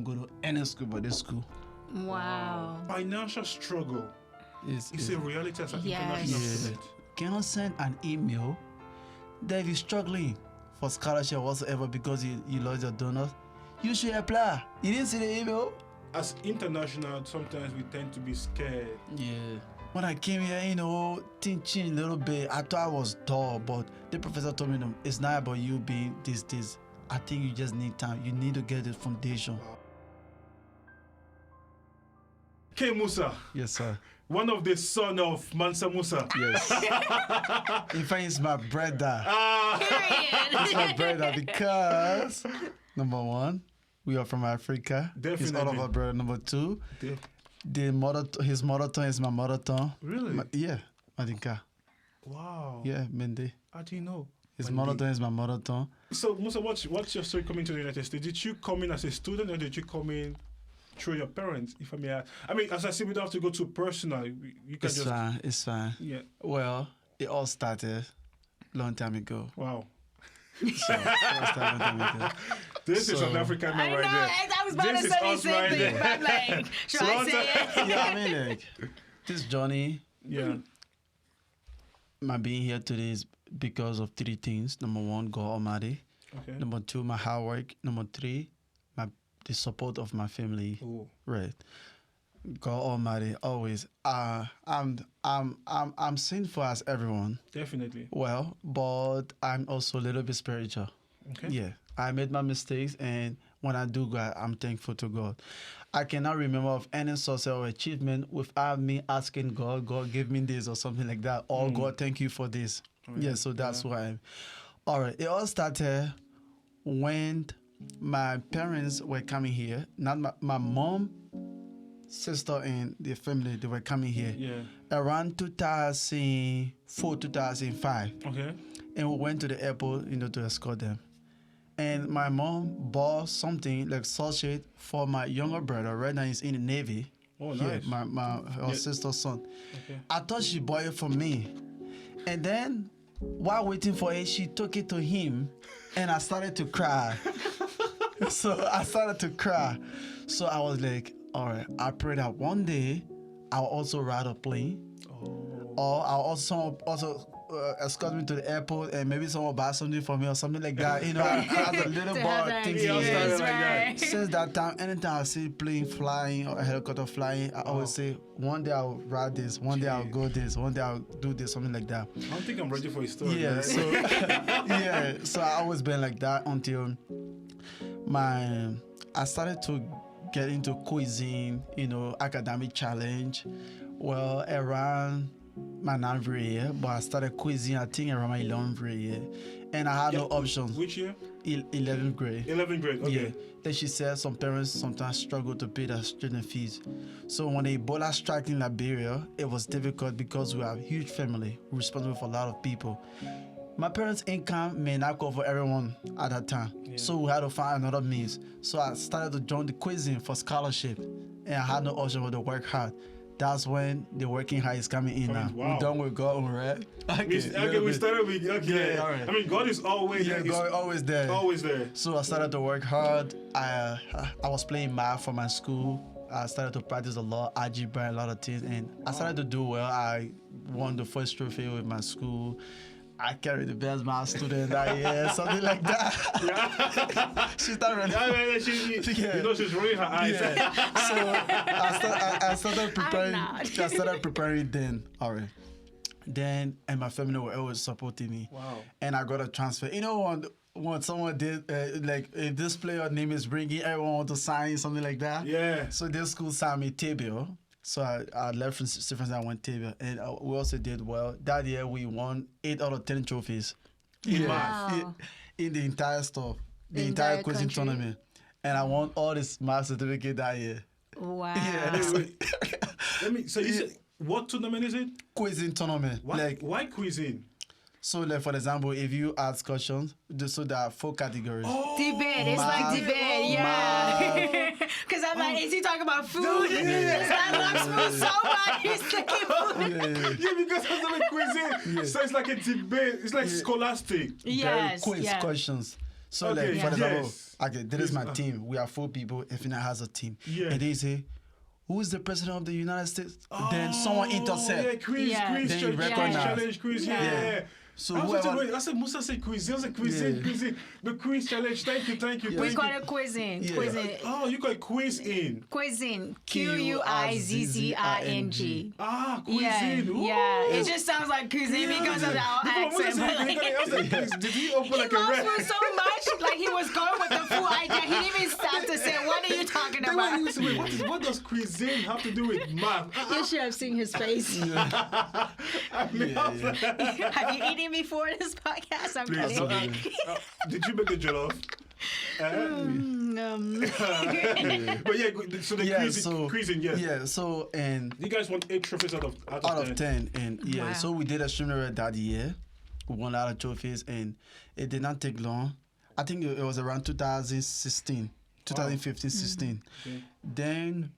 don't go to any school but this school. Wow. Financial struggle is a reality as an Yes. international Yeah. student. Can you send an email that if you're struggling for scholarship or whatsoever because you lost your donors, you should apply. You didn't see the email? As international, sometimes we tend to be scared. Yeah. When I came here, things changed a little bit. I thought I was dull, but the professor told me, no, it's not about you being this. I think you just need time. You need to get the foundation. K. Musa, Yes, sir. one of the son of Mansa Musa. Yes. In fact, it's my brother. Period. It's my brother because, number one, we are from Africa. He's all Definitely. of our brother. Number two, De- his mother tongue is my mother tongue. Really? Yeah, Madinka. Wow. Yeah, Mende. How do you know? His Wendy. mother tongue is my mother tongue. So, Musa, what's your story coming to the United States? Did you come in as a student or did you come in through your parents, if I may ask? I mean, as I said, we don't have to go too personal. You can It's just... fine. It's fine. Yeah. Well, it all started long time ago. Wow. So, it all started long time ago. This is So- an African I man know. right there. I was about This to is say the us same right thing. there. But I'm like, should I say it? Yeah, I mean, like, this journey, Yeah. my being here today is because of three things. Number one, God Almighty. Okay. Number two, my hard work. Number three, the support of my family. Oh. Right. God Almighty, always. I'm sinful as everyone. Definitely. Well, but I'm also a little bit spiritual. Okay. Yeah, I made my mistakes, and when I do God, I'm thankful to God. I cannot remember of any success or achievement without me asking God, God, give me this or something like that. Or God, thank you for this. Yeah, so that's why I'm. All right, it all started when my parents were coming here. Not my mom, sister, and the family, they were coming here. Yeah. Around 2004, 2005. Okay. And we went to the airport, to escort them. And my mom bought something like sausage for my younger brother. Right now he's in the Navy. Oh, Yeah, nice. her sister's son. Okay. I thought she bought it for me. And then while waiting for it, she took it to him and I started to cry. So I started to cry. So I was like, all right, I pray that one day I'll also ride a plane. Oh. Or I'll also escort me to the airport and maybe someone buy something for me or something like that. As a little To boy, have that thinking, experience, like that. right? Since that time, anytime I see plane flying or a helicopter flying, I always say, one day I'll ride this, one day I'll go this, one day I'll do this, something like that. I don't think I'm ready for a story. Yeah, man. so yeah, so I always been like that until I started to get into cuisine, academic challenge. Well, around my 9th year, but I started cuisine, I think around my 11th year. And I had no options. Which year? 11th grade. 11th grade. Okay. Yeah. Then she said some parents sometimes struggle to pay their student fees. So when the Ebola struck in Liberia, it was difficult because we have a huge family responsible for a lot of people. My parents' income may not cover everyone at that time. Yeah. So we had to find another means. So I started to join the cuisine for scholarship. And I had no option but to work hard. That's when the working hard is coming in now. Wow. We're done with God, right? We started with, okay. Yeah, all right. I mean, God is always Yeah, there. God always there. Always there. So I started to work hard. I was playing math for my school. I started to practice a lot, algebra, a lot of things, and I started to do well. I won the first trophy with my school. I carried the best math student that year, something like that. She's not really. Yeah. You know, she's rolling her eyes. Yeah. So I started preparing. not. I started preparing then. All right. Then and my family were always supporting me. Wow. And I got a transfer. When someone did like if this player name is bringing everyone want to sign something like that. Yeah. So this school signed me Table. So I left from Stephenson, I went Table, and we also did well. That year we won 8 out of 10 trophies. Wow. In the entire stuff, the Entire entire quizzing country? tournament, and I won all this math certificate that year. Wow. Yeah, So you said, what tournament is it? quizzing tournament. Why cuisine? So, for example, if you ask questions, so there are 4 categories. Debate. It's like Math. debate. Yeah. Because I'm like, is he talking about food? Because I love food so much. He's thinking food. Yeah, because it's like cuisine. Yeah. So it's like a debate. It's like scholastic. Very Yes. quiz Yeah. questions. So Okay, like for example, yes. okay, this is my Yes, team. We are 4 people. Efina has a team. Yeah. And they say, who is the president of the United States? Then someone intercept. Yeah, quiz, Yeah. quiz, Then quiz, you quiz recognize. challenge, quiz. Yeah. Yeah. yeah. So I was whoever- wait, I said Musa said quiz. He said cuisine, Yeah. cuisine. The quiz challenge. Thank you, thank you. Yeah. We Thank call you. it quizzing. Yeah. Quizzing. Oh, you got quiz in. Quizzing. Quizzing. Ah, cuisine. Yeah, Ooh. yeah. It just sounds like cuisine because of our Because Musa accent. said, but I was like, like, did he open he like a loves rap? food so much, like he was going with the full idea. He didn't even stop to say, "What are you talking Then about?" when he was, wait, what does cuisine have to do with math? You should have seen his face. I mean, I was like, Have you eaten before this podcast? I'm Please, kidding. did you make the jollof? But yeah, so the Yeah, cuisine, yes. Yeah, so and You guys want 8 trophies out of out of 10 and yeah, Wow. so we did extremely well that year. We won a lot of trophies and it did not take long. I think it was around 2016, 2015, 16. Okay. Then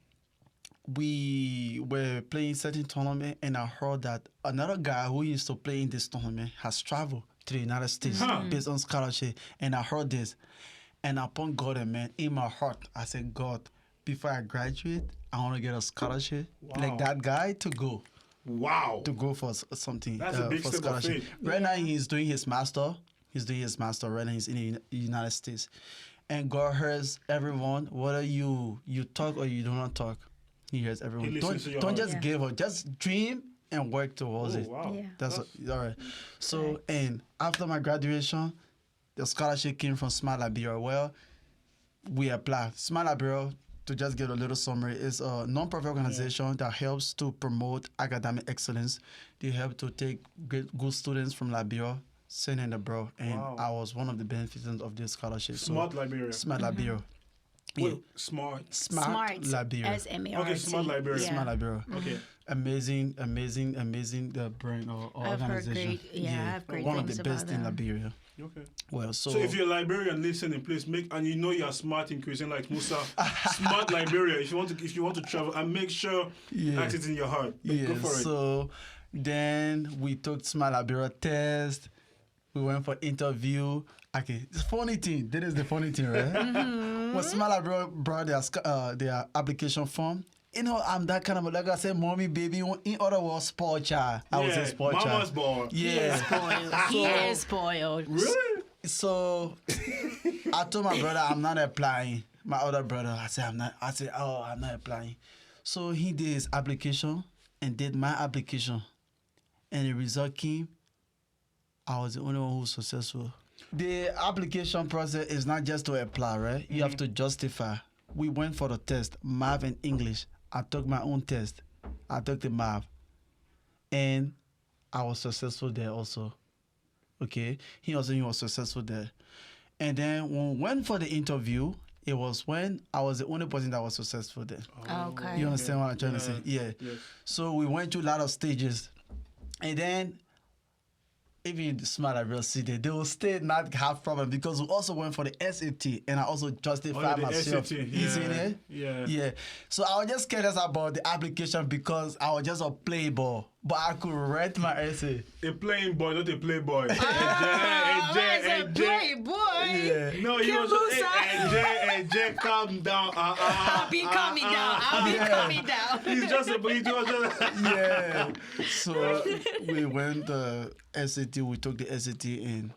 we were playing certain tournament and I heard that another guy who used to play in this tournament has traveled to the United States based on scholarship. And I heard this. And upon God and man, in my heart, I said, God, before I graduate, I want to get a scholarship like that guy to go for something. That's a big for step of scholarship. faith. Right now, he's doing his master. He's doing his master right now. He's in the United States. And God hears everyone, whether you talk or you do not talk. He hears everyone. He Don't listens to your don't heart. just Yeah. give up. Just dream and work towards Oh, it. wow. Yeah. That's all right. So, and after my graduation, the scholarship came from Smart Liberia. Well, we applied. Smart Liberia, to just give a little summary, is a non-profit organization that helps to promote academic excellence. They help to take good students from Liberia, send them abroad, and Wow. I was one of the beneficiaries of this scholarship. Smart Liberia. Smart Liberia. Yeah. Wait, smart. Smart. Liberia. S-M-A-R-T. Okay, Smart Liberia. Yeah. Smart Liberia. Okay. Amazing the brand or I've heard organization. great- I have great one of things the best about in them. Liberia. Okay. Well, so So if you're a Liberian listening, please and you know you're smart in cuisine like Musa, Smart Liberia. If you want to travel, and make sure Yeah. act it in your heart. yeah, Go for it. so then we took Smart Liberia test. We went for interview. Okay, it's funny thing. That is the funny thing, right? When Smart Liberia brought their application form, you know, I'm that kind of like I said, mommy, baby. In other words, spoiled child. I was a spoiled Mama's child. boy. Yeah. He is spoiled. Really? So I told my brother I'm not applying. My other brother, I said I'm not applying. So he did his application and did my application. And the result came, I was the only one who was successful. The application process is not just to apply, right? You have to justify. We went for the test, math and English. I took my own test. I took the math. And I was successful there also. Okay? He was successful there. And then when we went for the interview, it was when I was the only person that was successful there. Okay. You understand what I'm trying to say? Yeah. Yes. So we went through a lot of stages. And then even the Smart Liberia City, they will still not have problem because we also went for the SAT and I also justified the myself. SAT, You see yeah. it? Yeah. Yeah. So I was just careless about the application because I was just a playboy. But I could write my essay. A playing boy, not a playboy. Playboy. Yeah. No, he was Musa. AJ, calm down. I'll be coming down. I'll be coming down. He's just a he was just Yeah. So we went the SAT, we took the SAT and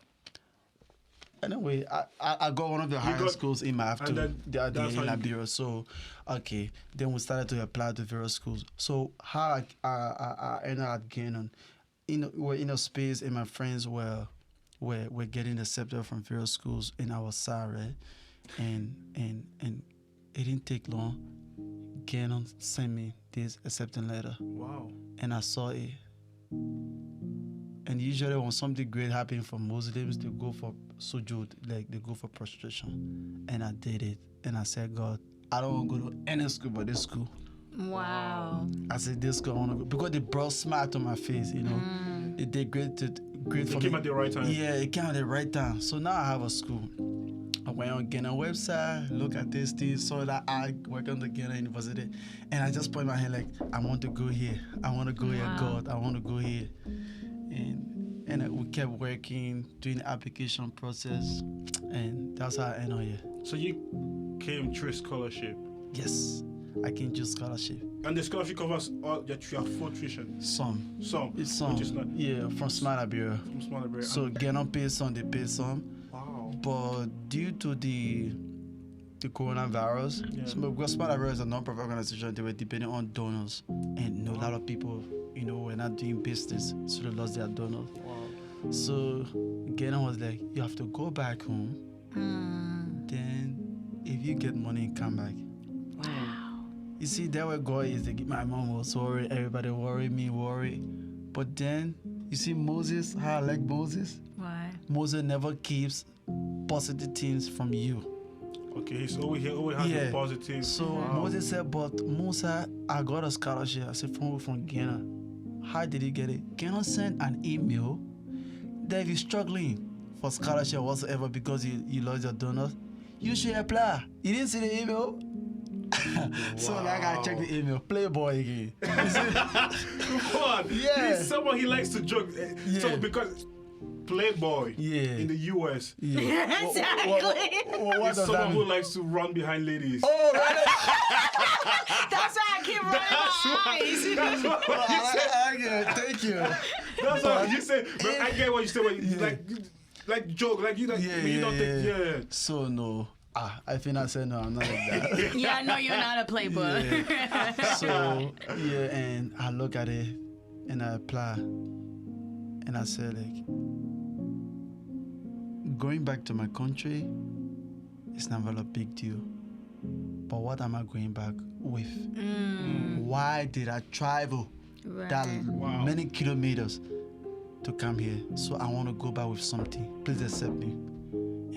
anyway, I got one of the highest got- schools in math and too. then They are that's in how you- Liberia. So okay. Then we started to apply to various schools. So how I ended up getting we're in a space and my friends were getting accepted from various schools and I was sad, right? And it didn't take long. Gannon sent me this acceptance letter wow. and I saw it. And usually when something great happens for Muslims, they go for sujood, like they go for prostration. And I did it. And I said, God, I don't want to go to any school but this school. Wow. I said, this school I want to go. Because they brought smile to my face, you know. It did great It for came me. at the right time. Yeah, it came at the right time. So now I have a school. I went on Ghana website, look at this thing, saw that I work on the Ghana University. And I just put my hand like, I want to go here. I want to go here, Wow. God. I want to go here. And we kept working, doing the application process, and that's how I ended up here. So you came through a scholarship, Yes, I can choose scholarship. and the scholarship covers all that you have full tuition. Some. It's Some. which is not Yeah, from Smart Liberia. from small library. So Ghana pay some, they pay some. Wow. But due to the coronavirus, Yeah. because Smart Liberia is a non-profit organization, they were depending on donors, and a lot of people, were not doing business, so they lost their donors. Wow. So Ghana was like, you have to go back home. Then, if you get money, come back. Wow. You see, that way God is like, my mom was worried, everybody worried, me worried. But then, you see Moses, how I like Moses? Why? Moses never keeps positive things from you. Okay, he always has a positive. So Wow. Moses said, but Musa, I got a scholarship. I said, from Ghana. How did he get it? Ghana sent an email that if you're struggling for scholarship whatsoever because you lost your donors, you should apply. You didn't see the email? So like I checked the email. Playboy again. Come on. Yeah. He's someone he likes to joke. Yeah. So because Playboy in the US Yeah. Exactly. What is does that someone who mean? likes to run behind ladies. Oh, really? That's why I keep rolling my eyes. That's what you said. I get it. Thank you. That's what you say. But I get what you say. When you, Yeah. like joke, like you don't, you don't think, yeah. So no. I think I said no, I'm not like that. Yeah, I know you're not a playboy. So and I look at it and I apply and I said like going back to my country is never a big deal. But what am I going back with? Why did I travel that Right. many kilometers to come here? So I want to go back with something. Please accept me.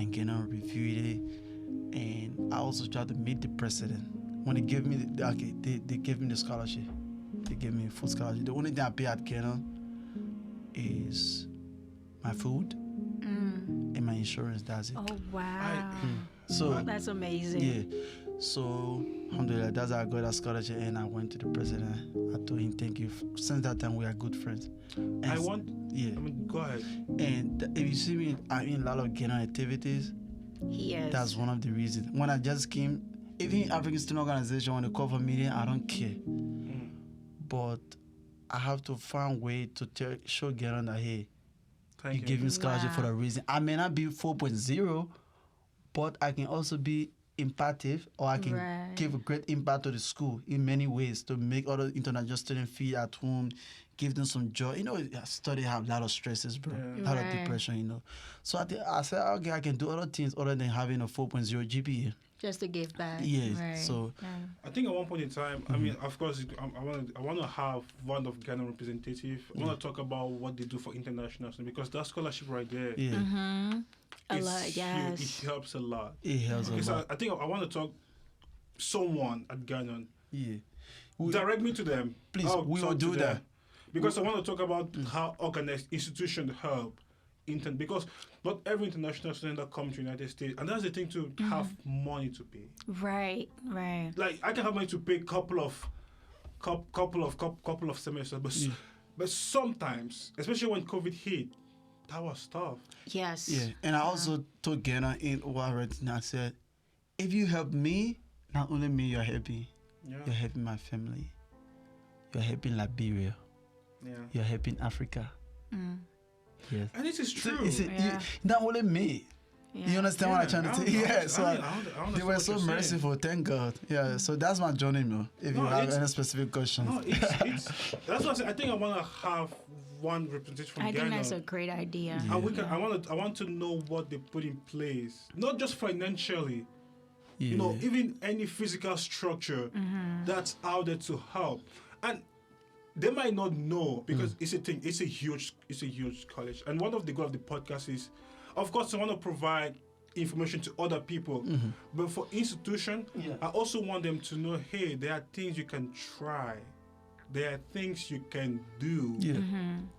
And Ghana reviewed it. And I also tried to meet the president. When they gave me they gave me the scholarship. They gave me a full scholarship. The only thing I pay at Ghana is my food and my insurance. That's it. Oh, wow. So That's amazing. yeah. So alhamdulillah, that's how I got that scholarship, and I went to the president. I told him thank you. Since that time we are good friends. And I want, yeah. I mean, go ahead. And if you see me, I'm in a lot of Ghana activities. He is. That's one of the reasons. When I just came, even African Student Organization, when they call for meeting, I don't care. But I have to find a way to show Ghana that, hey, Thank you you. give me scholarship for Wow. a reason. I may not be 4.0, but I can also be impactful, or I can Right. give a great impact to the school in many ways to make other international students feel at home, give them some joy. Study have a lot of stresses, bro. Yeah. A lot of Right. depression, So I said, okay, I can do other things other than having a 4.0 GPA. Just to give back. Yeah, Right. so Yeah. I think at one point in time, I mean, of course, I want to have one of Ghana representative. I want to talk about what they do for international students, because that scholarship right there, yeah, A is lot, huge. yes. It helps a lot. it helps a Okay, so lot. I think I want to talk someone at Ghana. Yeah. Direct me to them. Please, I'll we will talk to do them. that. Because I want to talk about how organized institutions help. Because not every international student that comes to the United States, and that's the thing to have money to pay. Right. Right. Like I can have money to pay couple of semesters, but sometimes, especially when COVID hit, that was tough. Yes. Yeah, and I also told Ghana in what I read, and I said, if you help me, not only me, you're helping. Yeah, You're helping my family. You're helping Liberia. yeah. You're helping Africa. Yes. And this is So, true. you see, Yeah. not only me. Yeah. You understand what I'm trying to say? Yeah. So I understand they were what so you're saying. merciful. Thank God. Yeah. So that's my journey, man. If No, you have it's- any specific questions. No, it's that's what I said. I think I want to have one representative from I Ghana. think that's a great idea. And we can. I want to know what they put in place, not just financially. Yeah. Even any physical structure that's out there to help, and they might not know because it's a thing. It's a huge college, and one of the goals of the podcast is, of course, I want to provide information to other people, but for institution, I also want them to know, hey, there are things you can try. There are things you can do Yeah.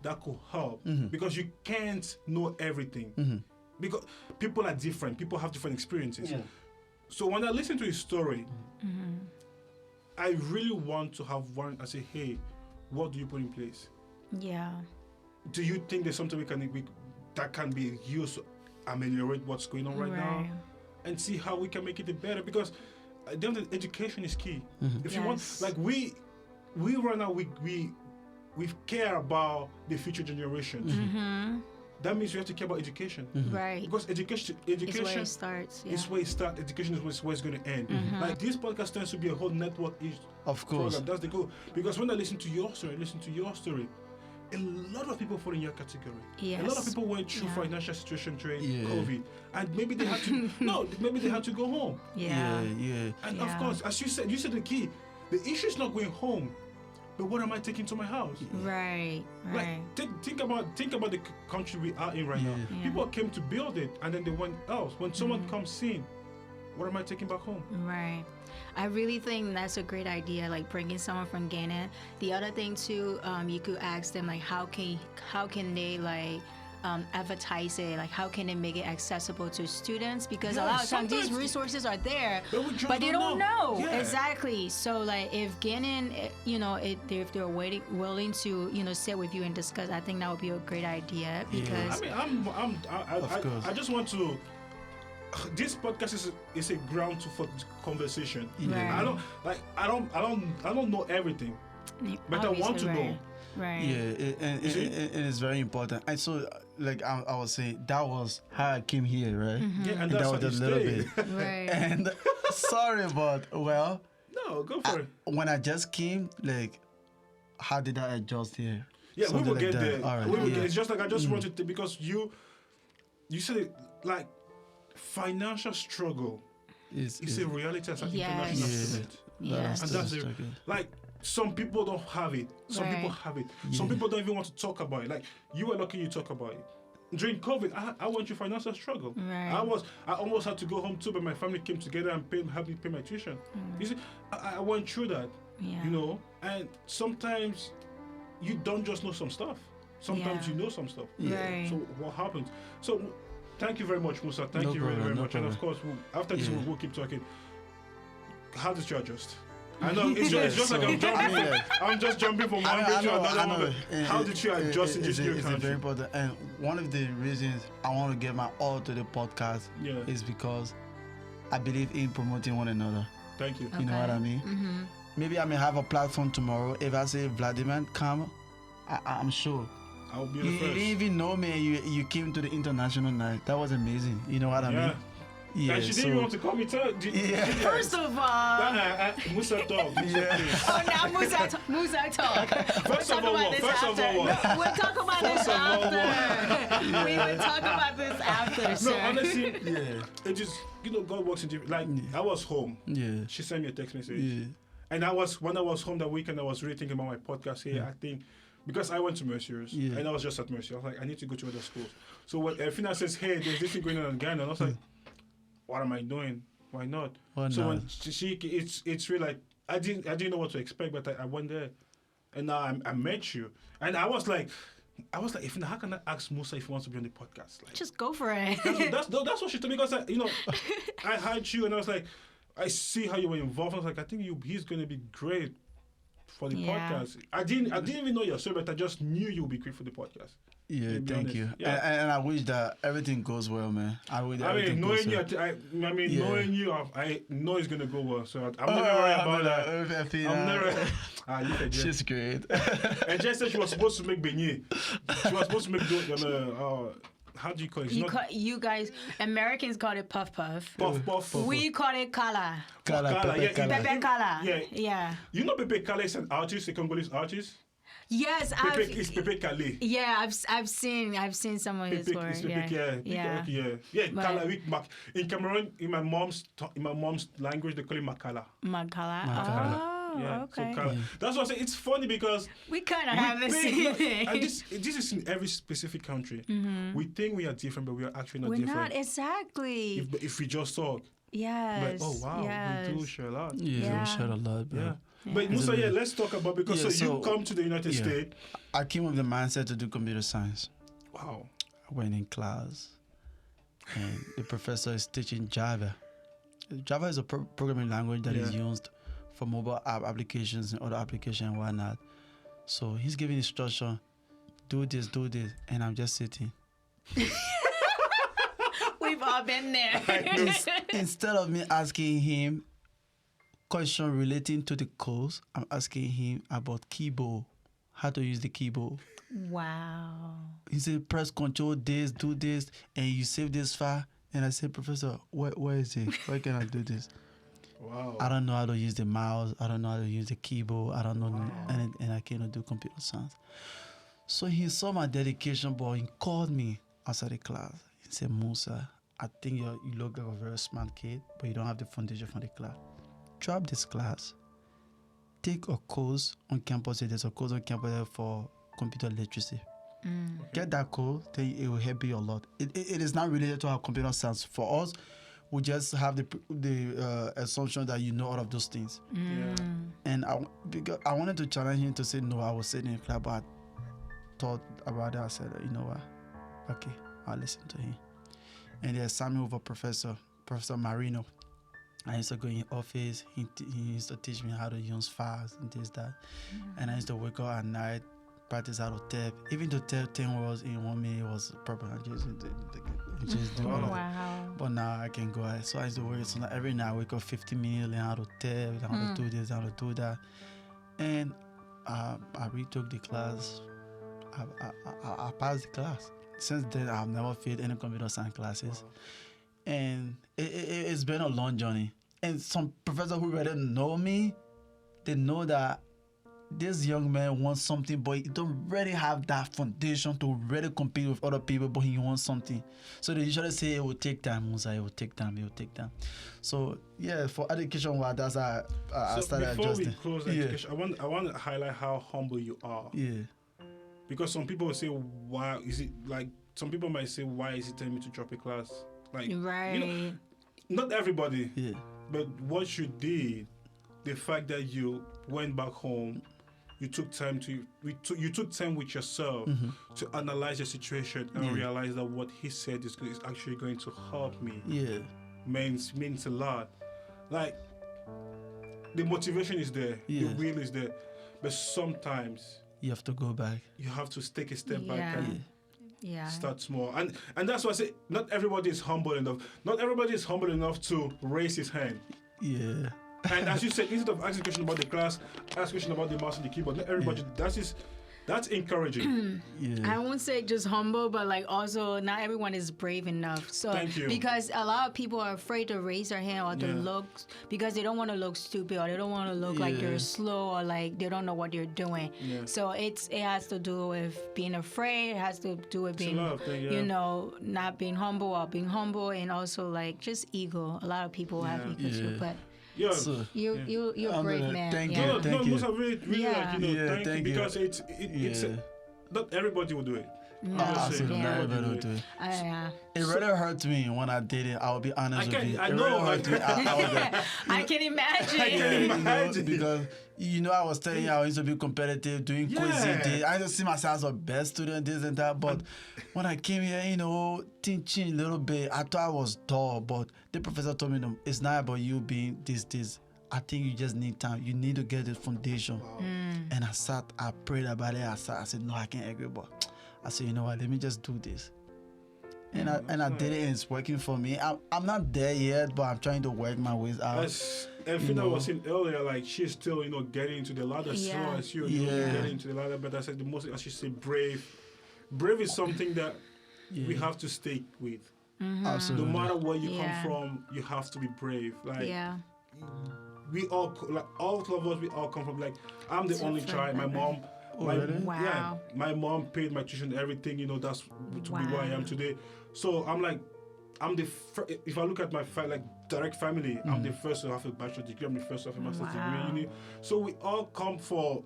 that could help because you can't know everything because people are different. People have different experiences. Yeah. So when I listen to his story, I really want to have one and say, hey, what do you put in place? Yeah. do you think there's something that can be used to ameliorate what's going on right now, and see how we can make it better? Because then education is key. If you want, like we right now, we care about the future generations. That means we have to care about education. Right. Because education It's where it starts. is where it starts. Education is where it's going to end. Like this podcast tends to be a whole network Of course. program. That's the goal. Because when I listen to your story, a lot of people fall in your category. Yes. A lot of people went through financial situation during COVID, and maybe they had to go home. Yeah. And of course, as you said the key. The issue is not going home, but what am I taking to my house? Right. Like think about the country we are in right now. Yeah. People came to build it, and then they went else. When someone comes in, what am I taking back home? Right. I really think that's a great idea, like bringing someone from Ghana. The other thing too, you could ask them like how can they like advertise it, like how can they make it accessible to students, because a lot of times these resources are there but they don't know. Exactly. So like if Ghanaian, if they're willing to sit with you and discuss, I think that would be a great idea, because I just want to. This podcast is a ground for conversation. Right. I don't know everything, but I want to know. Right. And it's very important. And so, like I was saying, that was how I came here, right? Yeah, and that that's was how a you little stay. bit. Right. And sorry, but well, No, go for it. when I just came, like, how did I adjust here? Yeah, we Something will like get that. there. All right, We will yeah. get, it's just like I just wanted to, because you said it, like financial struggle is a reality as an international student. Yes. And that's it. Like some people don't have it. Some people have it. Some people don't even want to talk about it. Like you were lucky you talk about it. During COVID, I went through financial struggle. Right. I almost had to go home too, but my family came together and helped me pay my tuition. You see, I went through that. Yeah. You know, and sometimes you don't just know some stuff. Sometimes you know some stuff. Right. So what happens? So thank you very much, Musa. Thank you very, very much. And of course, after this, we'll keep talking. How did you adjust? I know it's just like I'm jumping. I'm just jumping from one page to another one. How did you adjust in this new It's country? very important. And one of the reasons I want to get my all to the podcast is because I believe in promoting one another. Thank you. You know what I mean? Maybe I may have a platform tomorrow. If I say, Vladimir, come, I'm sure. I'll be You the didn't first. even know me. You came to the international night. That was amazing. You know what I mean? Yeah. And she didn't even want to call me. First of all, Musa talk. oh, now Musa talk. First of all, what? We'll talk about this after. We will talk about this after, sir. No, honestly, it just, God works in different. Like, I was home. Yeah. She sent me a text message. Yeah. And when I was home that weekend, I was really thinking about my podcast here. I think, because I went to Mercy's, and I was just at Mercy. I was like, I need to go to other schools. So when Fina says, hey, there's this thing going on in Ghana, and I was like, what am I doing? Why not? So when it's really like, I didn't know what to expect, but I went there. And now I met you. And I was like, Fina, how can I ask Musa if he wants to be on the podcast? Like, just go for it. that's what she told me, because I had you, and I was like, I see how you were involved. I was like, I think he's going to be great for the podcast. I didn't even know your story, but I just knew you would be great for the podcast. Yeah, thank you. Yeah. And I wish that everything goes well, man. Knowing you, knowing you, I know it's gonna go well. So I'm never worried about that. I'm never. She's great. And Jess said she was supposed to make beignet. She was supposed to make how do you call it? You guys, Americans call it puff puff. Puff. We call it kala. Pepe Kala. Yeah. Yeah. You know Pepe Kala is an artist, a Congolese artist. Yes, It's Pepe Kale. Yeah, I've seen some of his work. Yeah. Kala. In Cameroon, in my mom's language, they call it Makala. Makala. Oh, Yeah, okay. so Kala. That's what I say. It's funny because we kind of have the same thing. And this is in every specific country. We think we are different, but we are actually not We're different. not exactly. If we just talk. Yes. Like, oh wow, yes. we do share a lot. Yeah, we share a lot, bro. Yeah. But Musa, let's talk about, because you come to the United States. I came with the mindset to do computer science. Wow. I went in class, and the professor is teaching Java. Java is a programming language that is used for mobile app applications and other applications and whatnot. So he's giving instruction, do this, and I'm just sitting. We've all been there. Instead of me asking him question relating to the course, I'm asking him about keyboard, how to use the keyboard. Wow. He said, press control this, do this, and you save this file. And I said, Professor, where is it? Where can I do this? Wow. I don't know how to use the mouse. I don't know how to use the keyboard. I don't know anything, and I cannot do computer science. So he saw my dedication, but he called me outside the class. He said, Musa, I think you look like a very smart kid, but you don't have the foundation for the class. Drop this class. Take a course on campus. There's a course on campus for computer literacy. Get that course, then it will help you a lot. It is not related to our computer science. For us, we just have the assumption that you know all of those things. Yeah. And because I wanted to challenge him to say, no, I was sitting in class, but I thought about it. I said, you know what? Okay, I'll listen to him. And they assigned me over Professor Marino. I used to go in his office. He used to teach me how to use files and this, that. And I used to wake up at night, practice how to type. Even to type 10 words in 1 minute was proper. I just do all of it. Wow. But now I can go ahead. So I used to work. So now every night I wake up 15 minutes, learn how to type, how to do this, how to do that. And I retook the class. I passed the class. Since then, I've never failed any computer science classes. And it's been a long journey. And some professors who really know me, they know that this young man wants something, but he don't really have that foundation to really compete with other people, but he wants something. So they usually say it will take time, Musa, it will take time. So yeah, for education, that's how I started before adjusting. we close education, I want to highlight how humble you are. Yeah. Because some people will say, why is it like, some people might say, why is he telling me to drop a class? Like, Right. you know, not everybody, Yeah. but what you did, the fact that you went back home, you took time with yourself to analyze your situation and realize that what he said is actually going to help me. Yeah. Means a lot. Like, the motivation is there, the will is there, but sometimes You have to go back. you have to take a step back Yeah. and Yeah. start small. And that's why I say not everybody is humble enough. Not everybody is humble enough to raise his hand. Yeah. And as you said, instead of asking a question about the class, ask a question about the mouse and the keyboard. Not everybody. That's encouraging. Yeah. I won't say just humble, but like also not everyone is brave enough. So Thank you. because a lot of people are afraid to raise their hand or to look because they don't want to look stupid or they don't want to look like they're slow or like they don't know what they're doing. Yeah. So it has to do with being afraid. It has to do with being lot of things, yeah. you know, not being humble or being humble, and also like just ego. A lot of people have ego too, Yeah. but Yeah. So, you're a I'm brave gonna man. thank yeah. you. No, Thank you. Musa, really Yeah. like, Yeah, thank you, thank you. because it's not everybody will do it. No. absolutely, Yeah. not everybody will do it. Yeah. It really hurt me when I did it. I'll be honest with you. I It know. really hurt me. I was like, I can imagine. Imagine. because I was telling you I used to be competitive, doing quizzing. Yeah. I used to see myself as a best student, this and that. But when I came here, teaching a little bit, I thought I was dull. But the professor told me, no, it's not about you being this. I think you just need time. You need to get the foundation. And I prayed about it. I said, no, I can't agree. But I said, you know what? Let me just do this. And I did it, and it's working for me. I'm not there yet, but I'm trying to work my ways out. As Elfina was saying earlier, like she's still, getting into the ladder Yeah. slow as you, Yeah. getting into the ladder. But I said the most, as you say, brave. Brave is something that we have to stick with. No Absolutely. matter where you Yeah. come from, you have to be brave. Like Yeah. we all, like all of us, we all come from. Like I'm the only child. My mom. really? Wow. My mom paid my tuition, everything. That's to be who I am Wow. today. So I'm like, if I look at my direct family, I'm the first to have a bachelor's degree. I'm the first to have a master's Wow. degree. So we all come for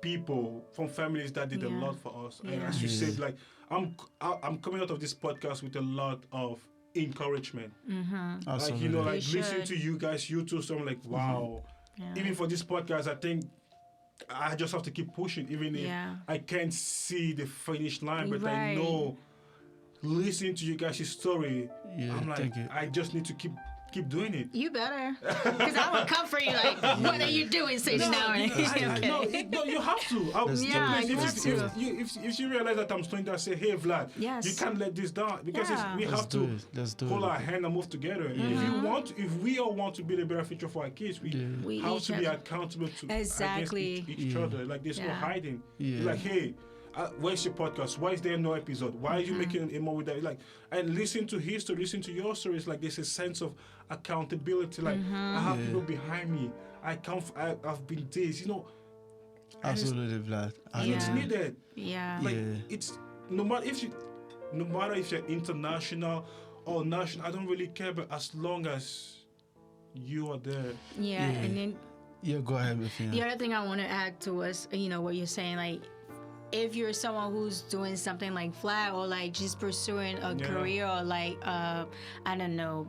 people from families that did a Yeah. lot for us. And Yeah. as you said, like I'm coming out of this podcast with a lot of encouragement. Like Absolutely. like You listening should. to you guys, you two. So I'm like, wow. Yeah. Even for this podcast, I think I just have to keep pushing, even if Yeah. I can't see the finish line. But I Right. know, listening to you guys' story, Yeah, I'm like, thank you. I just need to keep keep doing it. You better, because I would come for you. Like, what are you doing sitting down? No, you have to. Yeah, you have to. If you realize that I'm slowing down, say, hey, Vlad, Yes. you can't let this down because we Let's have do to it. Let's do hold it. our hand and move together. If we all want to build a better future for our kids, we have each to be have- accountable to Exactly. against each other. Like there's no Yeah. hiding. Yeah. Like, hey. Where's your podcast? Why is there no episode? Why are you making a more with that? Like, and listen to history, listen to your stories. Like, there's a sense of accountability. Like, I have people behind me. I've been this, and Absolutely, Vlad. it's Yeah. needed. Yeah. Like, it's no matter if you're international or national, I don't really care. But as long as you are there, Yeah. And then Yeah, go ahead with the other thing I want to add to us, what you're saying, like, if you're someone who's doing something like flat or like just pursuing a career or like I don't know,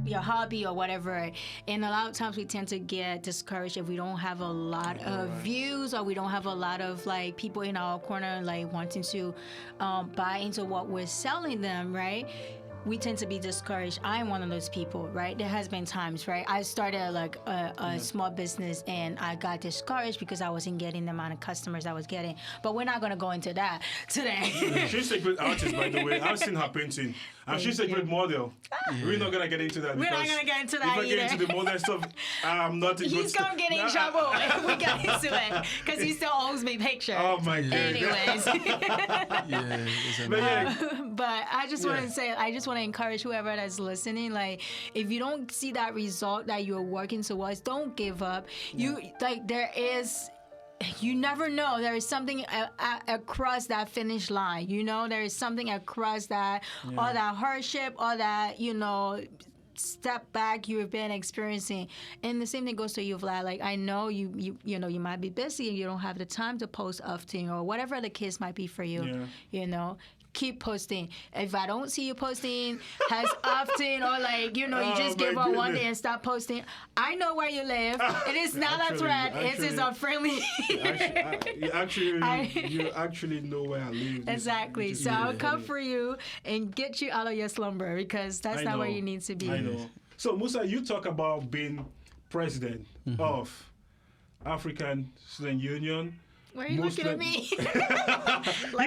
your hobby or whatever, and a lot of times we tend to get discouraged if we don't have a lot of views or we don't have a lot of like people in our corner like wanting to buy into what we're selling them, right? We tend to be discouraged. I'm one of those people, right? There has been times, right? I started like a small business and I got discouraged because I wasn't getting the amount of customers I was getting. But we're not going to go into that today. she's a great artist, by the way. I've seen her painting, and she's a great model. We're not gonna get into that. We're not because gonna get into if that I get into the model stuff, I'm not. He's going to get in trouble if we get into it because he still owes me pictures. Oh my god. Anyways. Yeah, But yeah, But I just want Yeah. to say, I just want to encourage whoever that's listening, like, if you don't see that result that you're working towards, don't give up. You never know. There is something across that finish line. There is something across that, all that hardship, all that, step back you've been experiencing. And the same thing goes to you, Vlad. Like, I know you might be busy and you don't have the time to post often or whatever the case might be for you. Keep posting. If I don't see you posting as often or like, you just give up one day and stop posting, I know where you live. It is not a threat. It is a friendly. you actually know where I live. Exactly. So I'll come for you and get you out of your slumber because that's not where you need to be. I know. So Musa, you talk about being president of African Student Union. Why are you looking at me?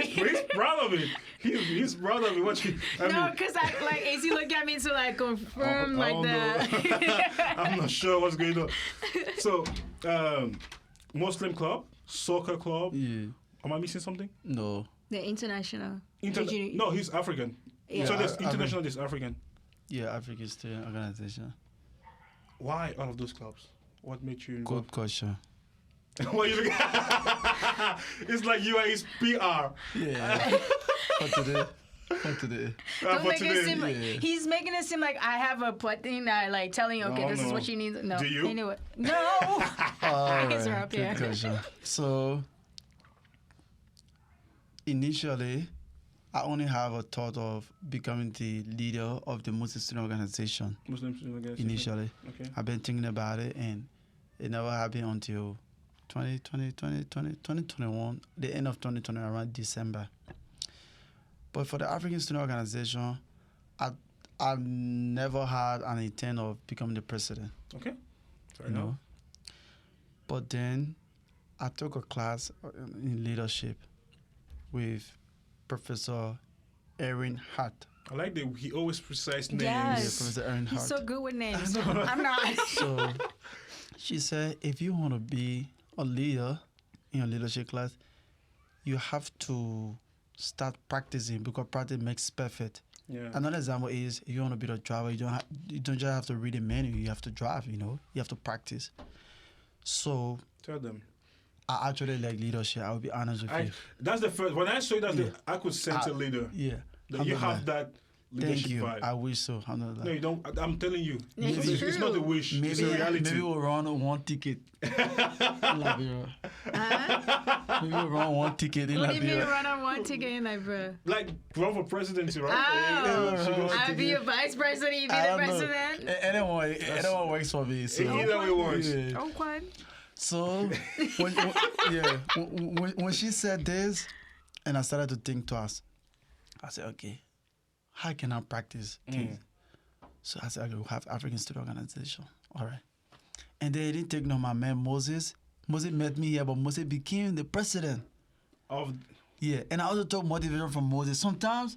He's proud of it. He's proud of it. Because is he looking at me to like confirm that? I'm not sure what's going on. So, Muslim club, soccer club. Yeah. Am I missing something? No. The international. No, he's African. Yeah. So there's international, there's African. Yeah, African Student Organization. Why all of those clubs? What made you involved? Good question. What you looking? It's like you are his PR. Yeah. For today. Don't make it seem like yeah. he's making it seem like I have a thing that like telling you, okay, No, this is no. what you need. No. Do you? Anyway, no. Eyes are up here. Good question. So, initially, I only have a thought of becoming the leader of the Muslim student organization. Muslim student organization. Initially, Okay. I've been thinking about it, and it never happened until 2021, the end of 2020, around December. But for the African Student Organization, I never had an intent of becoming the president. Okay. Fair You enough. know? But then I took a class in leadership with Professor Erin Hart. I like that he always precise names. Yeah, Yes. Professor Erin He's Hart. so good with names. I'm not. So she said, if you want to be a leader in your leadership class, you have to start practicing because practice makes perfect. Yeah. Another example is if you want to be the driver, you don't just have to read a manual, you have to drive, you have to practice. So Tell them. I actually like leadership. I will be honest with you. That's the first. When I saw that, I could sense a leader. Yeah. That you have that leadership Thank you. vibe. I wish so. No, you don't. I'm telling you. It's It's not a true. wish. It's a Maybe reality. maybe we'll run one ticket. In Liberia. Maybe we'll run one ticket in What do you mean Liberia. run on one ticket in like, bro? Like run for presidency, right? Oh, I'd be a vice president, you'd be I the don't know. president. Anyone works for me. So. Either way works. Yeah. Okay. So when she said this, and I started to think twice, I said, okay, how can I practice things? So I said, okay, we'll have African Student Organization. All right. And they didn't take no my man Moses. Moses met me here, but Moses became the president. Of Yeah. And I also took motivation from Moses. Sometimes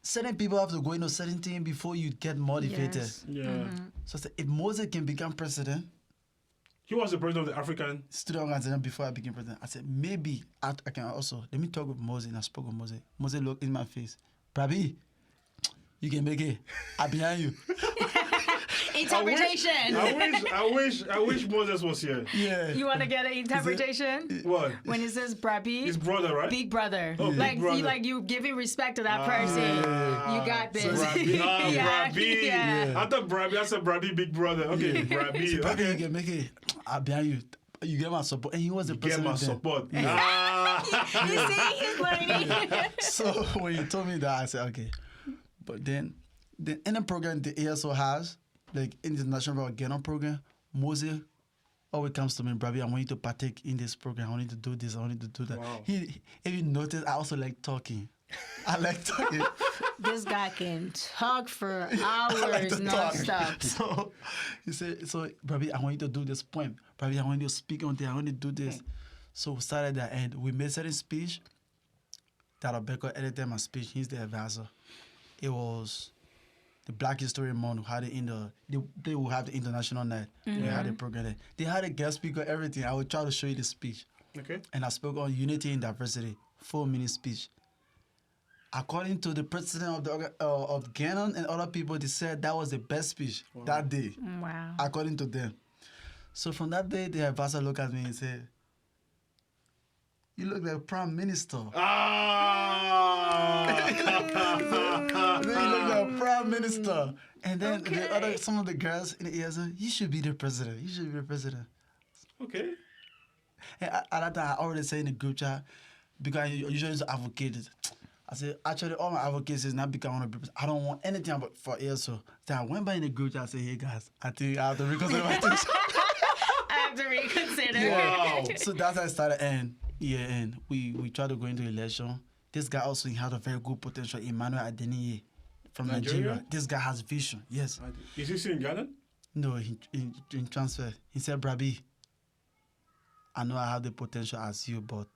certain people have to go into certain thing before you get motivated. Yes. yeah. So I said, if Moses can become president, He was the president of the African. student organization before I became president, I said, maybe I can also, let me talk with Moses. And I spoke with Moses. Moses looked in my face. Brabi, you can make it. I'm behind you. Interpretation. I wish Moses was here. Yeah. You want to get an interpretation? What? When it says Brabi, His brother, right? big brother. Oh, big like brother. you giving respect to that person. You got this. Brabi. Yeah, Brabi. yeah. I thought Brabi. I said Brabi, big brother. Okay, Brabi. Brabi, you Okay. can make it. I'm behind you. You get my support. And he was the Get president. my then. support. You see, he's learning. So when you told me that, I said, okay. But then in the program the ASO has, like international Ghana program, Moses always comes to me, Brabi, I want you to partake in this program. I want you to do this. I want you to do that. Wow. If you notice, I also like talking. I like talking. This guy can talk for I like hours to talk. non-stop. So he said, so Brabi, I want you to do this poem. Brabi, I want you to speak on this. I want you to do this. So we started that, and we made certain speech that Rebecca edited my speech. He's the advisor. It was the Black History Month. We had it in they will have the international night. They had a program there. They had a guest speaker, everything. I would try to show you the speech. Okay. And I spoke on unity and diversity, 4-minute speech. According to the president of Ghana and other people, they said that was the best speech that day, Wow. according to them. So from that day, the advisor looked at me and said, "You look like Prime Minister." Ah! And then you look like Prime Minister. And then some of the girls in the ear said, "You should be the president. You should be the president." Okay. And at that time, I already said in the group chat, because I usually advocate it. I said, actually, all my advocacy is not because I want to be president. I don't want anything but for ASO. Then I went by in the group chat and said, "Hey guys, I think I have to reconsider my decision." I have to reconsider. Wow. So that's how I started. And we tried to go into election. This guy also he had a very good potential, Emmanuel Adeniyi from Nigeria. This guy has vision. Yes. Is he still in Ghana? No, he transferred. He said, "Brabi, I know I have the potential as you, but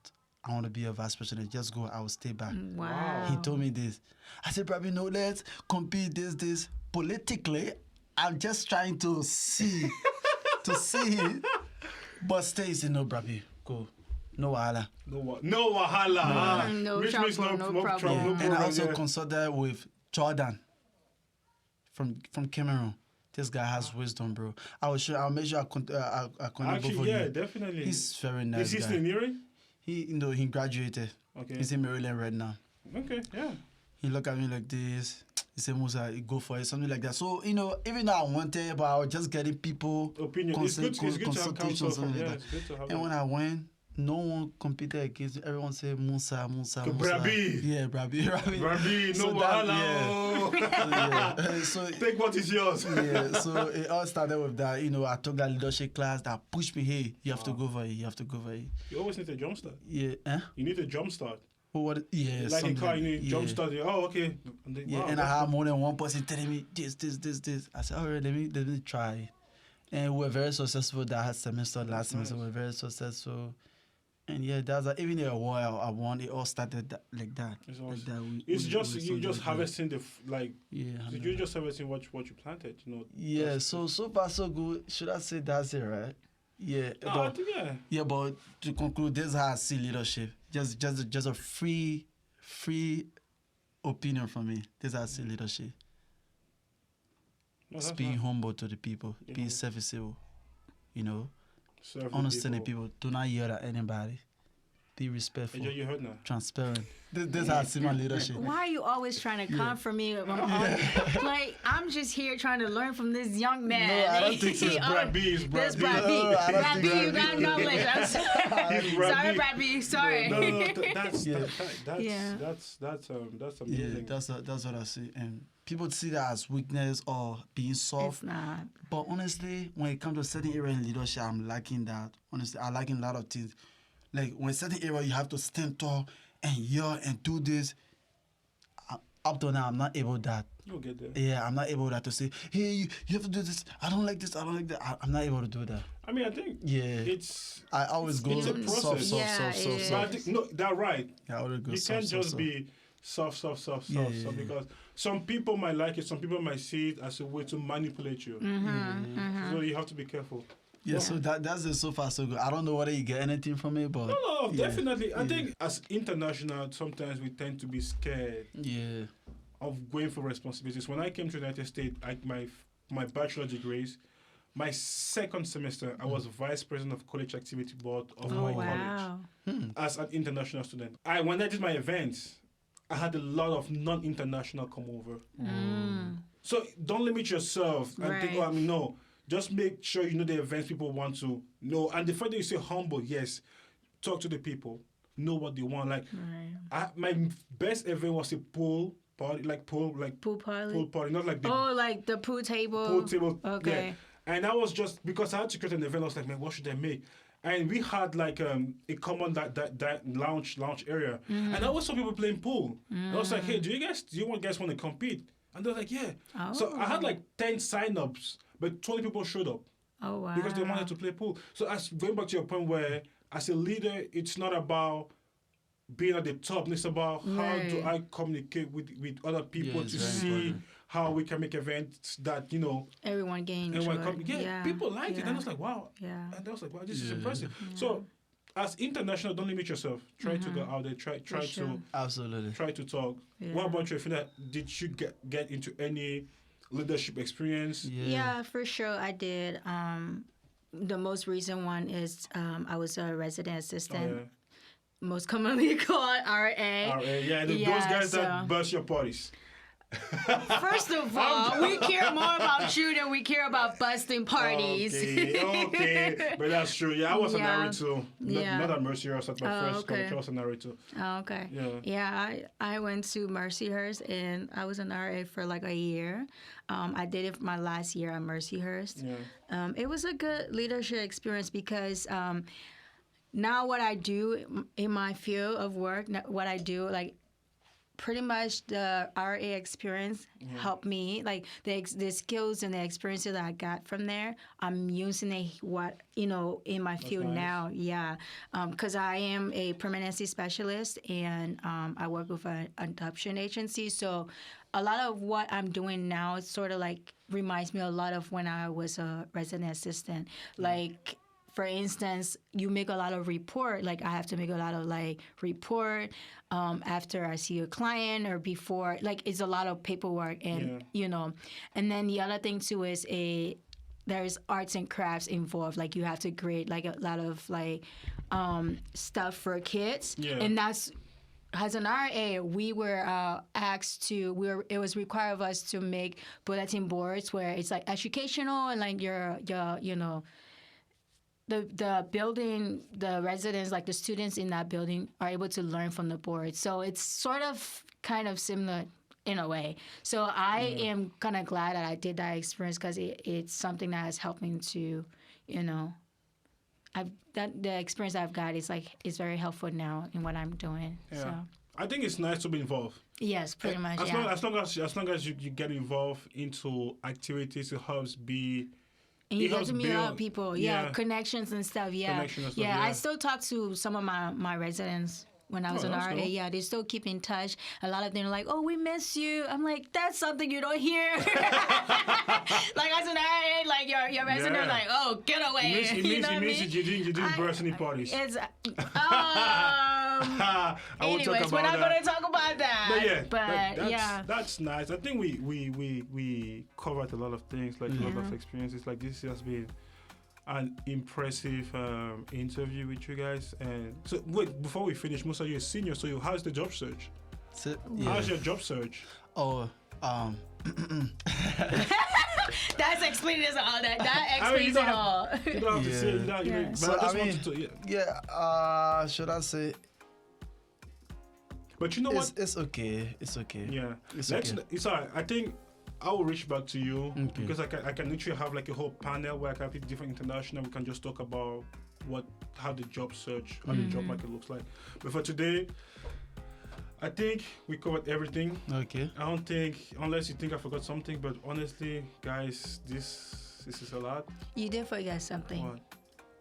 I want to be a vice president. Just go. I will stay back." Wow. He told me this. I said, "Brabi, no, let's compete this. Politically, I'm just trying to see, him. But stay." He said, "No, Brabi, go. No wahala." No wahala. No Which means trouble, no problem. trouble, no And I problem, also yeah. consulted with Jordan from Cameroon. This guy has wisdom, bro. I'll make sure I connect both Actually, of yeah, you. definitely. He's very nice Is he guy. still nearing? He graduated. Okay. He's in Maryland right now. Okay, yeah. He looked at me like this. He said, "Musa, go for it," something like that. So, even though I wanted, but I was just getting people Opinion. It's good to have consultation, counsel. something Yeah, like it's good to have that. And when I went, no one competed against me. Everyone said, Musa. Brabi. Yeah, Brabi. Brabi, no So that- wahala. yeah. So Take what is yours. yeah, so it all started with that. I took that leadership class that pushed me. Hey, you have to go for it. You have to go for it. You always need a jump start. Yeah. You need a jump start. What? Yeah. Like a something car, you need yeah. jump start. Oh, okay. And then, Yeah, wow, and I that's had more than one person telling me this. I said, all right, let me try. And we were very successful that semester, last semester. We were very successful. And yeah, that's even the award I won. It all started like that. It's Like awesome. that. It's just we you just celebrate. harvesting Yeah. you just harvesting what you planted. Yeah. That's- So far so good. Should I say that's it, right? Yeah. I But think, yeah. yeah, but to conclude, this is how I see leadership. Just a free opinion from me. This is how I see leadership. No, that's Being not- humble to the people, You be know. serviceable, Serve the understanding people. Do not yell at anybody. Be respectful, Hey, you heard now. transparent. This is how I see my leadership. Why are you always trying to come for me? Like, I'm just here trying to learn from this young man. No, I don't think so. It's Brad B. It's This Brad Brad B. B. No, I don't Brad think B, you Brad got B. knowledge. I'm sorry. He's Brad Sorry, B. Brad B. Sorry. No, that's Yeah. Yeah. that's Yeah, amazing. that's what I see. And people see that as weakness or being soft. It's not. But honestly, when it comes to certain area in leadership, I'm lacking that. Honestly, I'm lacking a lot of things. Like when certain area you have to stand tall and yell and do this. Up to now, I'm not able that. You'll get there. Yeah, I'm not able to say, hey, you have to do this. I don't like this. I don't like that. I'm not able to do that. I mean, I think Yeah. it's I always go It's a soft, process. soft, Yeah, soft, it soft, is. but I soft. think no, that's right. Yeah, I always go You soft, can't soft, just soft. be soft, Yeah, yeah, because some people might like it, some people might see it as a way to manipulate you. So you have to be careful. Yeah, so that's it so far so good. I don't know whether you get anything from it, but No, yeah, definitely. I think as international, sometimes we tend to be scared yeah, of going for responsibilities. When I came to the United States, my bachelor degrees, my second semester, I was vice president of college activity board of Oh my college wow. as an international student. When I did my events, I had a lot of non-international come over. So don't limit yourself and think, Right. no. Just make sure you know the events people want to know. And the fact that you say humble, yes, talk to the people, know what they want. Like, my best event was a pool party, Pool party. not like the Oh, like the pool table. pool table. Okay. Yeah. And I was just, because I had to create an event, I was like, man, what should I make? And we had like a common that lounge area, and I was saw people playing pool. And I was like, hey, do you guys want to compete? And they're like, yeah. So I had like 10 signups, but 20 people showed up Oh wow. because they wanted to play pool. So as going back to your point where as a leader, it's not about being at the top. It's about how do I communicate with other people Yeah, to it's very see important. how we can make events that Everyone gained. people liked it. And I was like, wow. Yeah. And I was like, wow, this is impressive. So as international, don't limit yourself. Try to go out there. Try sure. to absolutely. try to talk. Yeah. What about you, Fina? Did you get into any leadership experience? Yeah, for sure I did. The most recent one is I was a resident assistant, most commonly called RA. Yeah, those guys that bust your parties. First of all, we care more about you than we care about busting parties. Okay, but that's true. Yeah, I was an RA too. Not at Mercyhurst at my first college. I was an RA too. Oh, okay. Yeah, I went to Mercyhurst and I was an RA for like a year. I did it my last year at Mercyhurst. Yeah. It was a good leadership experience because now what I do in my field of work, what I do, like pretty much the RA experience helped me. Like the skills and the experiences that I got from there, I'm using it in my field now. Yeah, because I am a permanency specialist and I work with an adoption agency. So a lot of what I'm doing now is sort of like reminds me a lot of when I was a resident assistant. Like, for instance, you make a lot of report. Like I have to make a lot of report after I see a client or before. Like it's a lot of paperwork and And then the other thing too is there's arts and crafts involved. Like you have to create like a lot of stuff for kids. Yeah. And that's. As an RA, we were asked to. It was required of us to make bulletin boards where it's like educational and like your the building, the residents, like the students in that building are able to learn from the board. So it's sort of kind of similar in a way. So I am kind of glad that I did that experience because it's something that has helped me to, the experience I've got is very helpful now in what I'm doing. Yeah. So. I think it's nice to be involved. Yes, pretty much. As long as you get involved into activities, it helps be. And you get to meet other people, connections and stuff, I still talk to some of my residents when I was an RA. Cool. Yeah, they still keep in touch. A lot of them are like, "Oh, we miss you." I'm like, "That's something you don't hear." Like as an RA, like your resident are like, "Oh, get away." It means you didn't burst any parties. It's anyways, we're not going to talk about that. But that's nice. I think we covered a lot of things, like a lot of experiences. Like this has been an impressive interview with you guys. And so, wait, before we finish, Musa, you're a senior, so how's the job search? How's your job search? That's explaining all that. That explains it all. You don't have to say that. So I wanted to, should I say? But you know what? It's okay. It's okay. Yeah. It's okay. It's all right. I think I will reach back to you because I can literally have like a whole panel where I can have different international. We can just talk about how the job search, how the job market looks like. But for today, I think we covered everything. Okay. I don't think, unless you think I forgot something, but honestly, guys, this is a lot. You did forget something. What?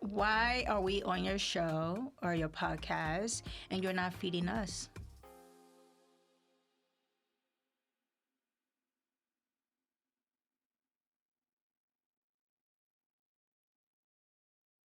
Why are we on your show or your podcast and you're not feeding us?